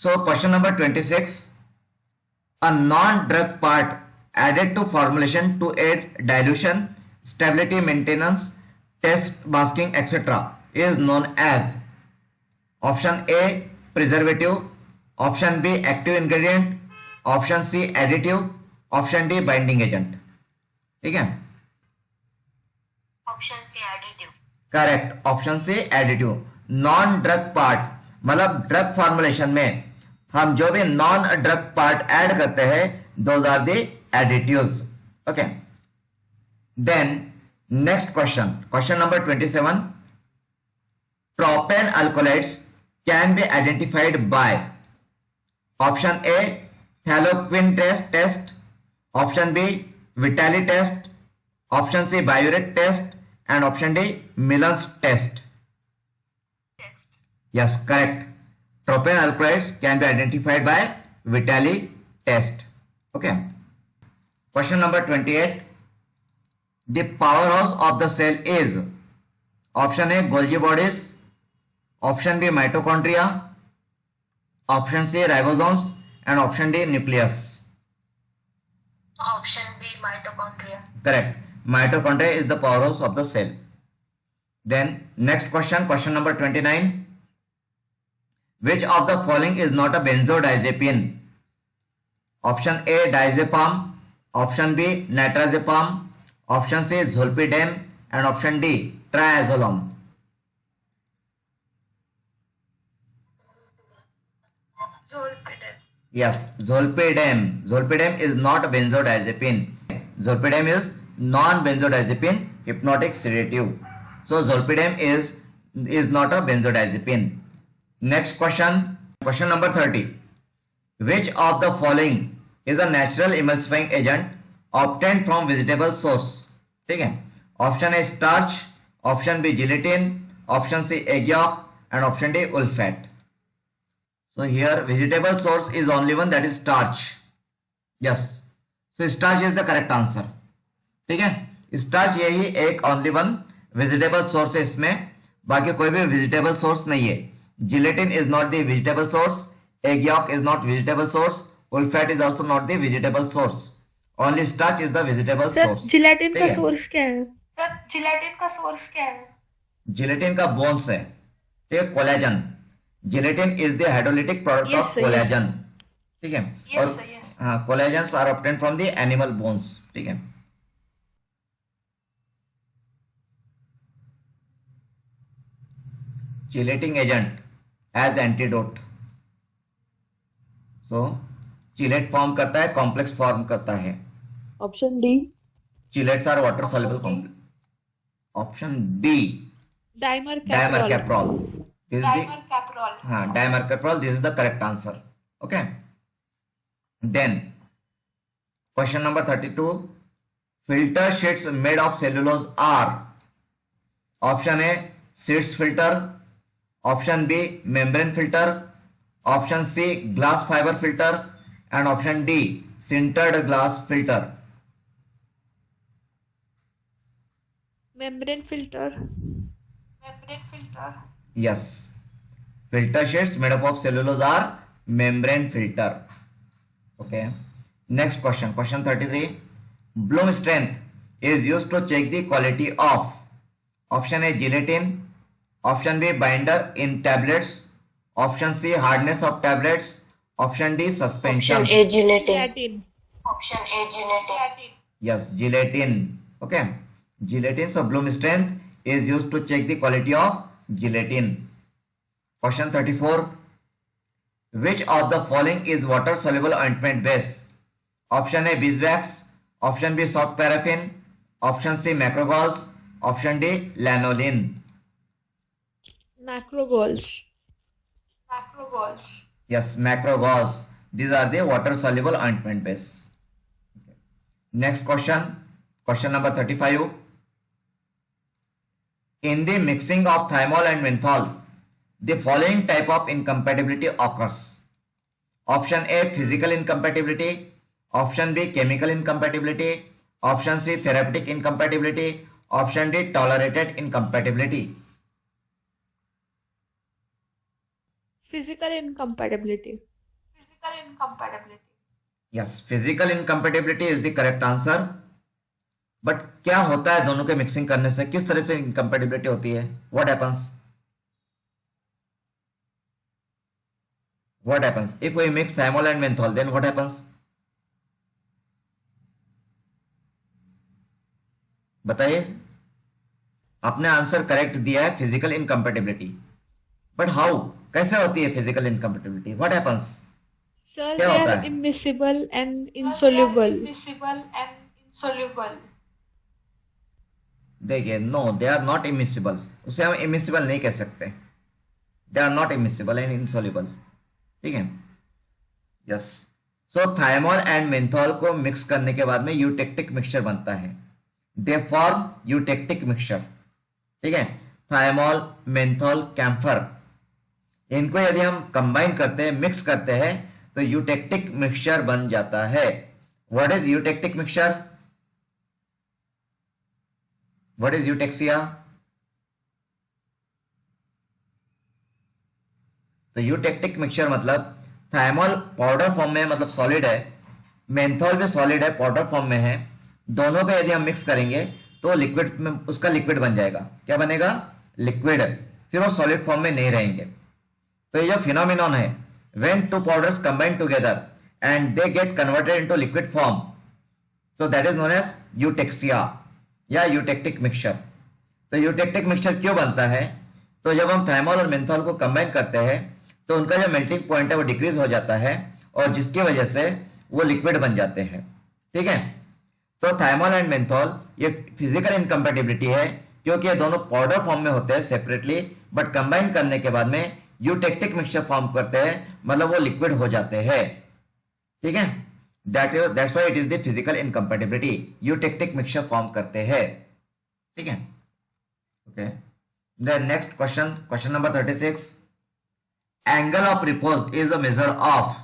So question number 26. A non-drug part added to formulation to aid dilution, stability maintenance, test masking, etc. is known as option A preservative, option B active ingredient, option C additive, option D binding agent. ठीक है, option C additive. Correct, option C additive. Non drug part मतलब drug formulation में हम जो भी non drug part add करते हैं those are the additives. Okay, then next question, question number 27। propane alkaloids can be identified by option A Haloquin test, option B Vitali test, option C Biuret test, and option D Millen's test. Yes, correct. Propane alkaloids can be identified by Vitali test. Okay. Question number 28. The powerhouse of the cell is option A Golgi bodies, option B mitochondria, option C ribosomes, and option D nucleus. Option B mitochondria. Correct. Mitochondria is the powerhouse of the cell. Then next question, question number 29. Which of the following is not a benzodiazepine? Option A diazepam, option B nitrazepam, option C zolpidem, and option D triazolam. Yes, zolpidem. Zolpidem is not a benzodiazepine. Zolpidem is non-benzodiazepine hypnotic sedative. So zolpidem is not a benzodiazepine. Next question, question number 30. Which of the following is a natural emulsifying agent obtained from vegetable source? ठीक है, option A starch, option B gelatin, option C egg yolk, and option D wool fat. So here vegetable source is only one, that is starch. Yes, so starch is the correct answer. ठीक है, starch यही एक only one vegetable source है इसमें, बाकी कोई भी vegetable source नहीं है. Gelatin is not the vegetable source, egg yolk is not vegetable source, wool fat is also not the vegetable source. Only starch is the vegetable source. Gelatin ठीक का है? सोर्स क्या है? सर जिलेटिन का source क्या है? Gelatin का bones है, ठीक है, collagen. Gelatin is the hydrolytic product Yes, of sir, yes. Collagen. ठीक है, Yes, और sir, yes. हाँ, collagens are obtained from the animal bones. ठीक है, chelating agent as antidote. So chelate form करता है, कॉम्प्लेक्स फॉर्म करता है. Option D chelates are water soluble complex. Option D dimer dimercaprol. This is the dimercaprol. हाँ, dimercaprol, this is the correct answer. Okay, then question number 32. Filter sheets made of cellulose are option A sheets filter, option B membrane filter, option C glass fiber filter, and option D sintered glass filter. Membrane filter. Membrane filter. Yes, filter sheets made up of cellulose are membrane filter. Okay, next question, question 33. Bloom strength is used to check the quality of option A gelatin, option B binder in tablets, option C hardness of tablets, option D suspension. Option A gelatin. Gelatin. Option A gelatin. Yes, gelatin. Okay, gelatin. So bloom strength is used to check the quality of gelatin. Question 34. Which of the following is water soluble ointment base? Option A beeswax, option B soft paraffin, option C macrogols, option D lanolin. Macrogols. मैक्रोगोल्स। Yes, macrogols. These are the water soluble ointment base. Okay. Next question, question number 35. In the mixing of thymol and menthol, the following type of incompatibility occurs. Option A physical incompatibility, option B chemical incompatibility, option C therapeutic incompatibility, option D tolerated incompatibility. Physical incompatibility. incompatibility. Yes, physical incompatibility is the correct answer. But क्या होता है दोनों के mixing करने से, किस तरह से इनकम्पेटिबिलिटी होती है? What happens? What happens if we mix thymol and menthol? Then what happens? बताइए। आपने आंसर करेक्ट दिया है, फिजिकल इनकम्पेटिबिलिटी, बट हाउ, कैसे होती है physical incompatibility? What happens? Sir, क्या they होता are है? immiscible and They are insoluble. immiscible and insoluble. देखिए, no, they are not immiscible. उसे हम इमिसिबल नहीं कह सकते। They are not immiscible and insoluble. ठीक है, yes. So thymol and menthol को मिक्स करने के बाद में यूटेक्टिक मिक्सचर बनता है। They form eutectic mixture. ठीक है, थाइमोल, मेंथोल, कैम्फर, इनको यदि हम कंबाइन करते हैं, मिक्स करते हैं, तो यूटेक्टिक मिक्सचर बन जाता है। What is eutectic mixture? What is eutexia? तो यूटेक्टिक मिक्सचर मतलब थाइमोल पाउडर फॉर्म में, मतलब सॉलिड है, मेंथोल भी सॉलिड है, पाउडर फॉर्म में है। दोनों को यदि हम मिक्स करेंगे तो लिक्विड में, उसका लिक्विड बन जाएगा। क्या बनेगा? लिक्विड। फिर वो सॉलिड फॉर्म में नहीं रहेंगे। तो ये जो फिनोमिनॉन है, when two powders combine together and they get converted into liquid form, तो that is known as eutexia या यूटेक्टिक मिक्सचर। तो यूटेक्टिक मिक्सचर क्यों बनता है? तो जब हम थाइमोल और मेंथोल को कंबाइन करते हैं तो उनका जो मेल्टिंग पॉइंट है वो डिक्रीज हो जाता है, और जिसकी वजह से वो लिक्विड बन जाते हैं। ठीक है, तो थाइमोल एंड मेंथोल ये फिजिकल इनकम्पेटिबिलिटी है, क्योंकि ये दोनों पाउडर फॉर्म में होते हैं सेपरेटली, बट कंबाइन करने के बाद में यूटेक्टिक मिक्सचर फॉर्म करते हैं, मतलब वो लिक्विड हो जाते हैं। ठीक है, that's why it is the physical incompatibility, eutectic mixture form करते हैं। ठीक है, okay. The next question, question number 36, angle of repose is a measure of,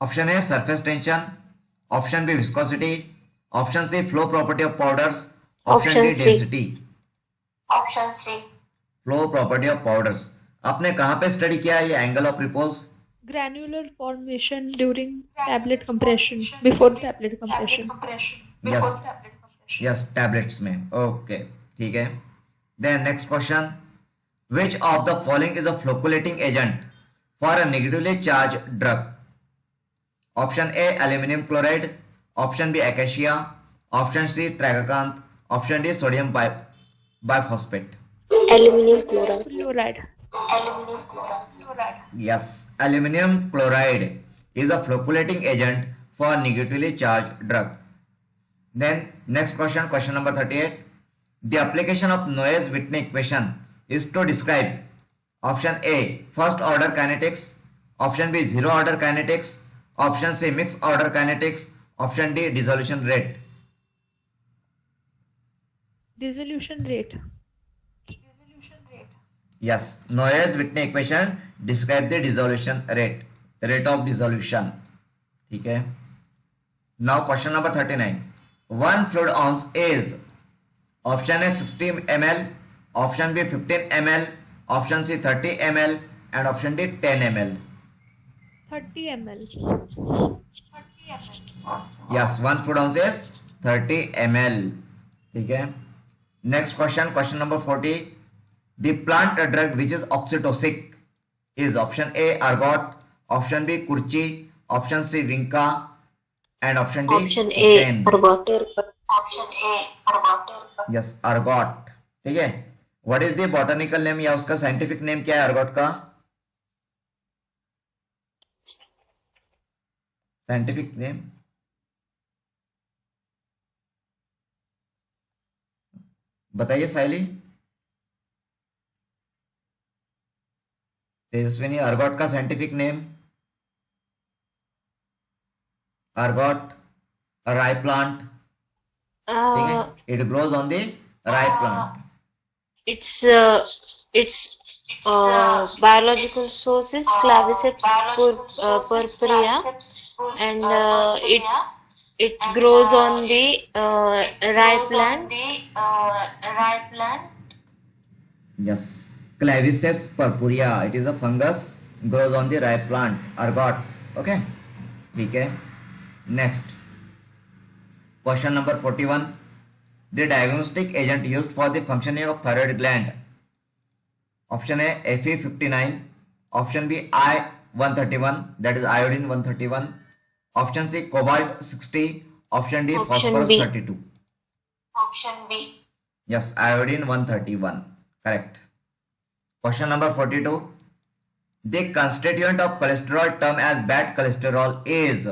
option A surface tension, option B viscosity, option C flow property of powders, option D density. Option C. Flow property of powders, आपने कहां पे study किया है ये angle of repose? Granular formation during tablet compression, before tablet compression. Before Yes. tablet compression. Yes, tablets में। Okay, ठीक है। Then next question, which of the following is a flocculating agent for a negatively charge drug? Option A aluminium chloride, option B acacia, option C tragacanth, option D sodium biphosphate. Aluminium chloride. Fluoride. Aluminum chloride. Yes, aluminum chloride is a flocculating agent for negatively charged drug. Then next question, question number 38. The application of Noyes-Whitney equation is to describe, option A first order kinetics, option B zero order kinetics, option C mixed order kinetics, option D dissolution rate. Dissolution rate. Dissolution rate. Yes, Noyes-Whitney equation describe the dissolution rate, rate of dissolution. ठीक है। Now question number 39. One fluid ounce is, option A 60 ml, option B 15 ml, option C 30 ml, and option D 10 ml. 30 ml. 30 ml. Yes, one fluid ounce is 30 ml. ठीक है। Next question, question number 40. The plant drug which is oxytocic is, option A ergot, option B curchi, option C vinca, and option D Option A cocaine. ergot. Option A ergot. Yes, ergot. ठीक है। What is the botanical name या उसका scientific name क्या है ergot का? Scientific name? बताइए साइली। Tejaswini, ergot का scientific name? Ergot, राई प्लांट। ठीक है, इट ग्रोज ऑन द राई plant. Its biological source is Claviceps purpurea, and it grows on the rye plant. Rye plant. Yes, Claviceps purpurea, it is a fungus, grows on the rye plant, ergot. Okay, ठीक है। Next question number 41, the diagnostic agent used for the functioning of thyroid gland. Option A Fe59, option B I131 that is iodine 131, option C cobalt 60, option D Option phosphorus B. 32। Option B. Yes, iodine 131, correct. Question number 42, the constituent of cholesterol term as bad cholesterol is.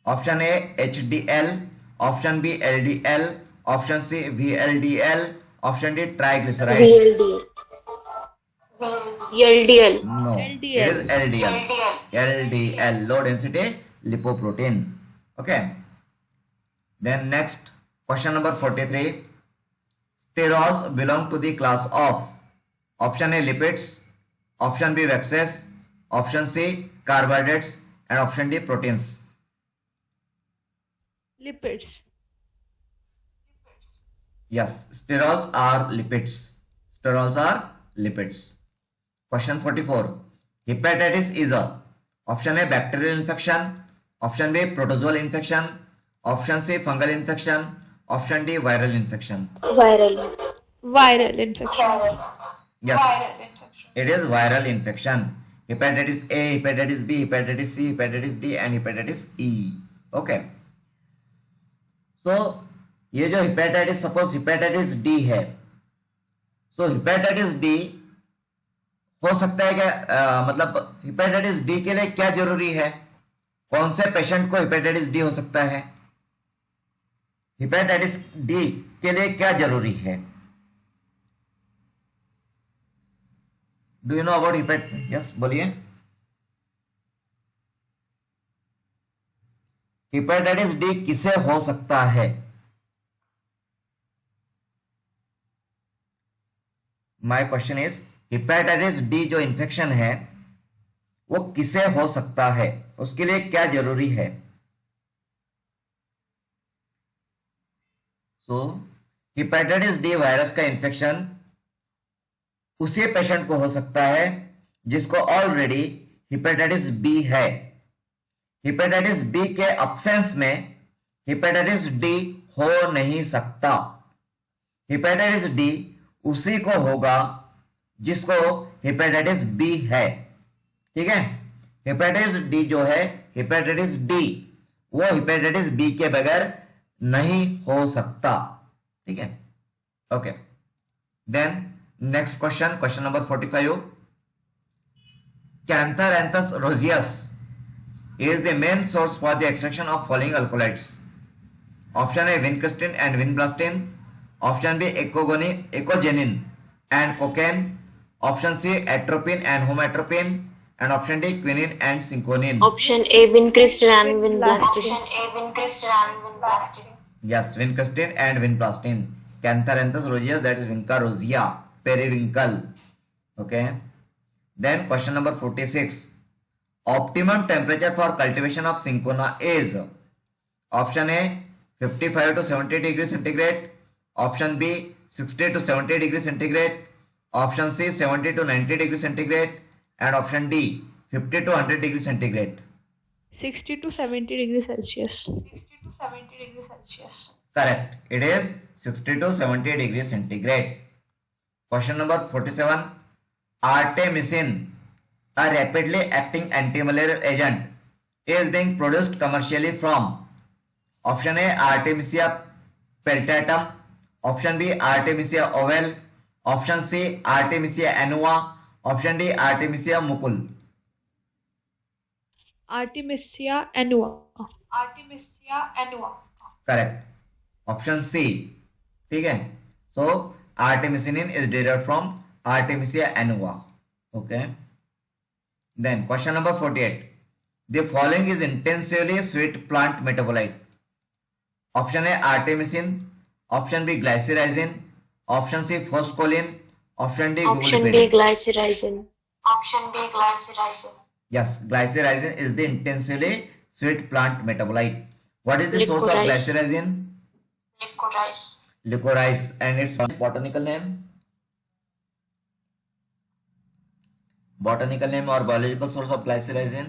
Option A HDL, option B LDL, option C VLDL, option D triglycerides. VLDL. LDL. No, it is LDL. LDL, low density lipoprotein. Okay. Then next, question number 43. Sterols belong to the class of, option A lipids, option B waxes, option C carbohydrates, and option D proteins. Lipids. Yes, sterols are lipids. Sterols are lipids. Question 44. Hepatitis is a, option A bacterial infection, option B protozoal infection, option C fungal infection, option D viral infection. Viral. Viral infection. Yes, Viral infection. it is viral infection. Hepatitis A, hepatitis B, hepatitis C, hepatitis D and hepatitis E. Okay. So ये जो hepatitis, suppose hepatitis D है, so hepatitis D हो सकता है क्या, मतलब hepatitis D के लिए क्या जरूरी है, कौन से पेशेंट को हेपेटाइटिस डी हो सकता है, हेपेटाइटिस डी के लिए क्या जरूरी है? Do you know about hepatitis? Yes, बोलिए। हेपेटाइटिस डी किसे हो सकता है? My question is, hepatitis D जो इन्फेक्शन है वो किसे हो सकता है, उसके लिए क्या जरूरी है? सो हेपेटाइटिस डी वायरस का इन्फेक्शन उसी पेशेंट को हो सकता है जिसको ऑलरेडी हेपेटाइटिस बी है। हेपेटाइटिस बी के अब्सेंस में हेपेटाइटिस डी हो नहीं सकता। हेपेटाइटिस डी उसी को होगा जिसको हेपेटाइटिस बी है। ठीक है, हेपेटाइटिस डी जो है, हेपेटाइटिस डी, वो हेपेटाइटिस बी के बगैर नहीं हो सकता। ठीक है, okay. Then next question, question number 45, catharanthus roseus is the main source for the extraction of following alkaloids. Option A vincristine and vinblastine, option B ecogenin and cocaine, option C atropine and homatropine, and option D quinine and cinchonine. Option A vincristine and vinblastine. Option A vincristine and vinblastine. Yes, vincristine and vinblastine. Canthranthus roseus, that is Vinca rosea, periwinkle. Okay. Then question number 46. Optimum temperature for cultivation of cinchona is, option A 55 to 70 degrees centigrade, option B 60 to 70 degrees centigrade, option C 70 to 90 degrees centigrade, and option D 50 to 100 degrees centigrade. 60 to 70 degrees Celsius. 60 to 70 degrees Celsius. Correct. It is 60 to 70 degrees centigrade. Question number 47. Artemisinin, a rapidly acting antimalarial agent, is being produced commercially from, option A Artemisia peltatum, option B Artemisia ovale, option C Artemisia annua, option D Artemisia mucul. Artemisia annua. Artemisia annua. Correct. Option C. ठीक है, so artemisinin is derived from Artemisia annua. Okay. Then question number 48. The following is intensively sweet plant metabolite. Option A artemisinin, option B glycyrrhizin, option C phoscolin, option D Option B glucophilin. glycyrrhizin. Option B glycyrrhizin. Yes, glycyrrhizin is the intensively sweet plant metabolite. What is the source of Licorice. glycyrrhizin? Licorice. Licorice, and its botanical name? Botanical name or biological source of glycyrrhizin?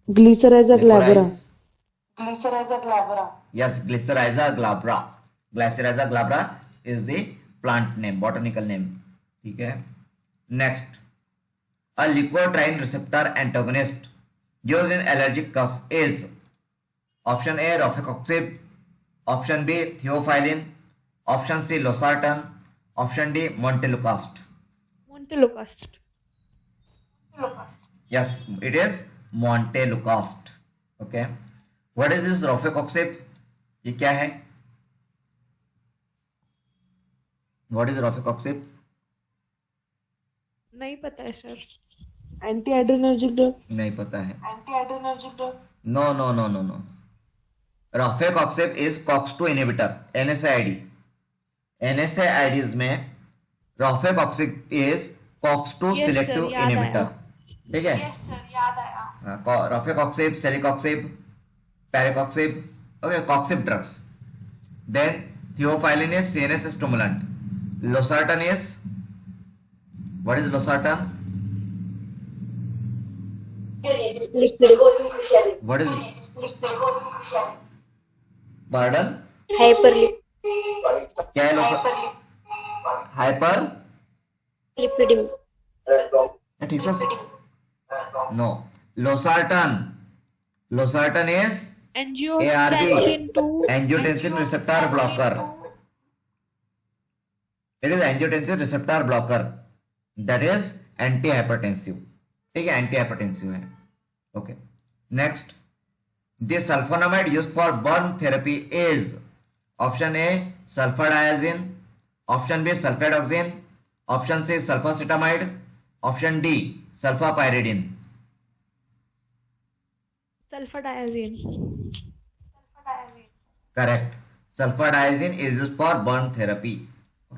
Glycyrrhiza glabra. Yes, Glycyrrhiza glabra. Glycyrrhiza glabra is the plant name, botanical name. ठीक है. Next, a leukotriene receptor antagonist used in allergic cough is option A rofecoxib, option B theophylline, option C losartan, option D montelukast. Montelukast. Yes, it is montelukast. Okay. What is this rofecoxib? ये क्या है? What is rofecoxib? नहीं पता है sir. Anti-adrenergic drug. नहीं पता है. No. Rofecoxib is COX-2 inhibitor, NSAID. NSAIDs में rofecoxib is COX-2 Yes, selective sir, याद inhibitor. आया. ठीक है. Yes, sir. याद आया. Rofecoxib, celecoxib, parecoxib, okay, coxib drugs. Then theophylline is CNS stimulant. Losartan is, what is losartan? Liquid. What is, pardon? Hyperlipidemia. क्या है losartan? Hyper? ठीक से no. Losartan is Angiotensin 2. angiotensin receptor blocker. It is angiotensin receptor blocker. That is antihypertensive. ठीक है, antihypertensive है. Okay. Next, the sulfonamide used for burn therapy is option A sulfadiazine, option B sulfadoxine, option C sulfacetamide, option D sulfapyridine. Sulfadiazine. Correct. Sulfadiazine is used for burn therapy.